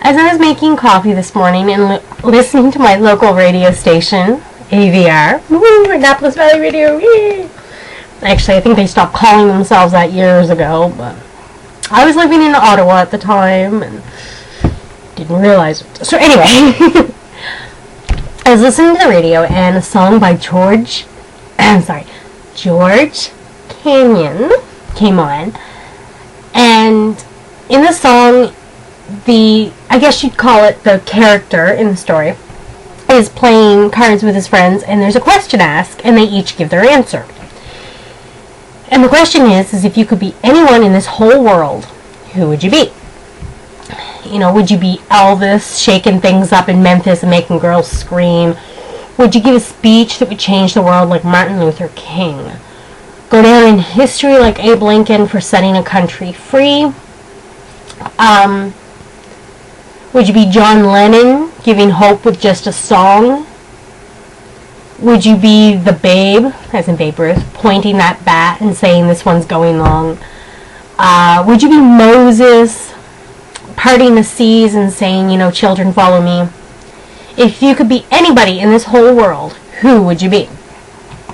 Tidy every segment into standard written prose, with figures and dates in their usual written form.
As I was making coffee this morning and listening to my local radio station, AVR, woo, Annapolis Valley Radio, yay! Actually, I think they stopped calling themselves that years ago, but I was living in Ottawa at the time and didn't realize it. So anyway, I was listening to the radio and a song by George Canyon came on, and in the song, I guess you'd call it the character in the story, is playing cards with his friends, and there's a question asked, and they each give their answer. And the question is if you could be anyone in this whole world, who would you be? You know, would you be Elvis, shaking things up in Memphis and making girls scream? Would you give a speech that would change the world like Martin Luther King? Go down in history like Abe Lincoln for setting a country free? Would you be John Lennon, giving hope with just a song? Would you be the Babe, as in Babe Ruth, pointing that bat and saying this one's going long? Would you be Moses, parting the seas and saying, you know, children follow me? If you could be anybody in this whole world, who would you be?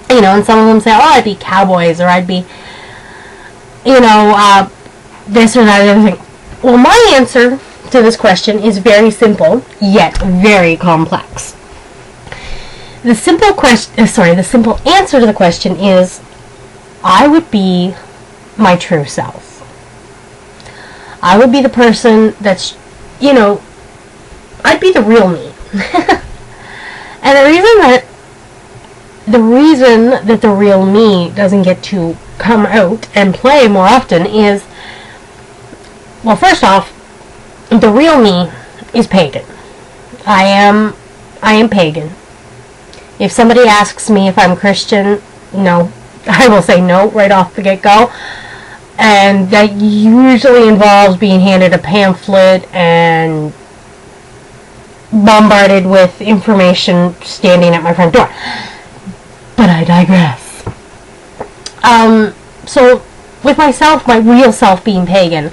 You know, and some of them say, oh, I'd be cowboys, or I'd be, you know, this or that other thing. Well, my answer to this question is very simple, yet very complex. The simple answer to the question is, I would be my true self. I would be the person that's, you know, I'd be the real me. And the reason that the real me doesn't get to come out and play more often is, well, first off, the real me is pagan. I am pagan. If somebody asks me if I'm Christian, no. I will say no right off the get-go. And that usually involves being handed a pamphlet and bombarded with information standing at my front door. But I digress. So, with myself, my real self being pagan,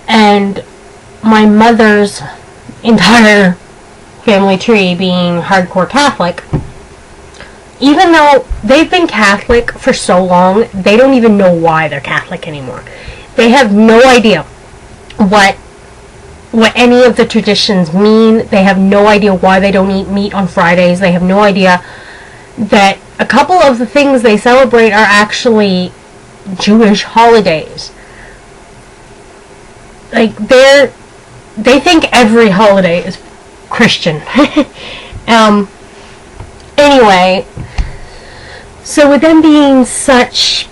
and my mother's entire family tree being hardcore Catholic, even though they've been Catholic for so long, they don't even know why they're Catholic anymore. They have no idea what any of the traditions mean. They have no idea why they don't eat meat on Fridays. They have no idea that a couple of the things they celebrate are actually Jewish holidays. Like, they think every holiday is Christian. Anyway, so with them being such,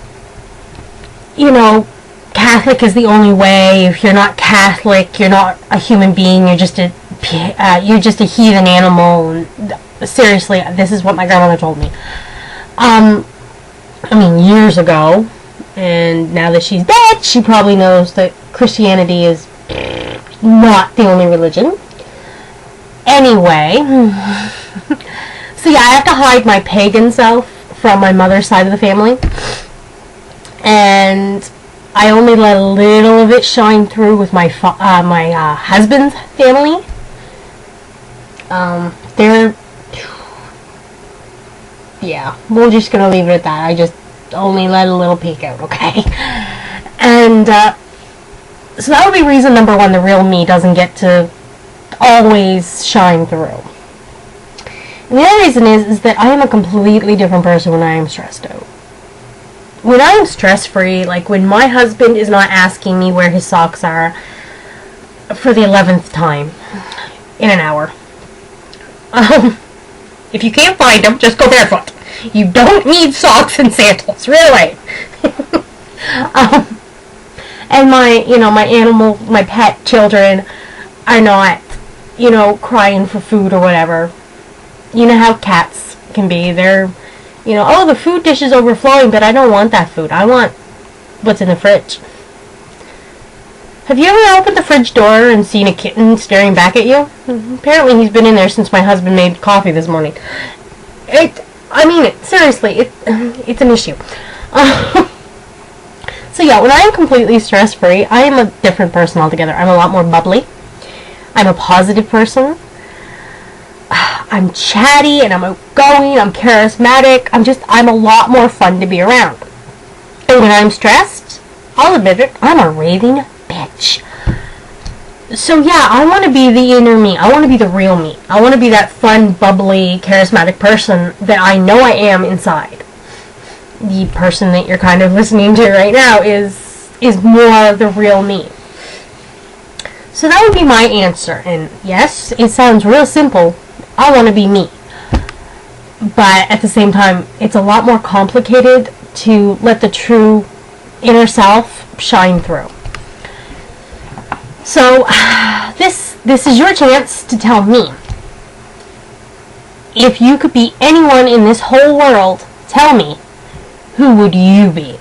you know, Catholic is the only way. If you're not Catholic, you're not a human being. You're just a heathen animal. And seriously, this is what my grandmother told me. I mean, years ago, and now that she's dead, she probably knows that Christianity is not the only religion. Anyway, so yeah, I have to hide my pagan self from my mother's side of the family, and I only let a little of it shine through with my husband's family. We're just gonna leave it at that. I just only let a little peek out, okay? And so that would be reason number one, the real me doesn't get to always shine through. And the other reason is that I am a completely different person when I am stressed out. When I am stress-free, like when my husband is not asking me where his socks are for the 11th time in an hour. If you can't find them, just go barefoot. You don't need socks and sandals, really. And my pet children are not, crying for food or whatever. You know how cats can be. They're, oh, the food dish is overflowing, but I don't want that food. I want what's in the fridge. Have you ever opened the fridge door and seen a kitten staring back at you? Apparently he's been in there since my husband made coffee this morning. Seriously, it's an issue. So yeah, when I am completely stress-free, I am a different person altogether. I'm a lot more bubbly. I'm a positive person. I'm chatty and I'm outgoing, I'm charismatic, I'm a lot more fun to be around. And when I'm stressed, I'll admit it, I'm a raving bitch. So yeah, I want to be the inner me. I want to be the real me. I want to be that fun, bubbly, charismatic person that I know I am inside. The person that you're kind of listening to right now is more the real me. So that would be my answer. And yes, it sounds real simple. I want to be me. But at the same time, it's a lot more complicated to let the true inner self shine through. So, this is your chance to tell me. If you could be anyone in this whole world, tell me, who would you be?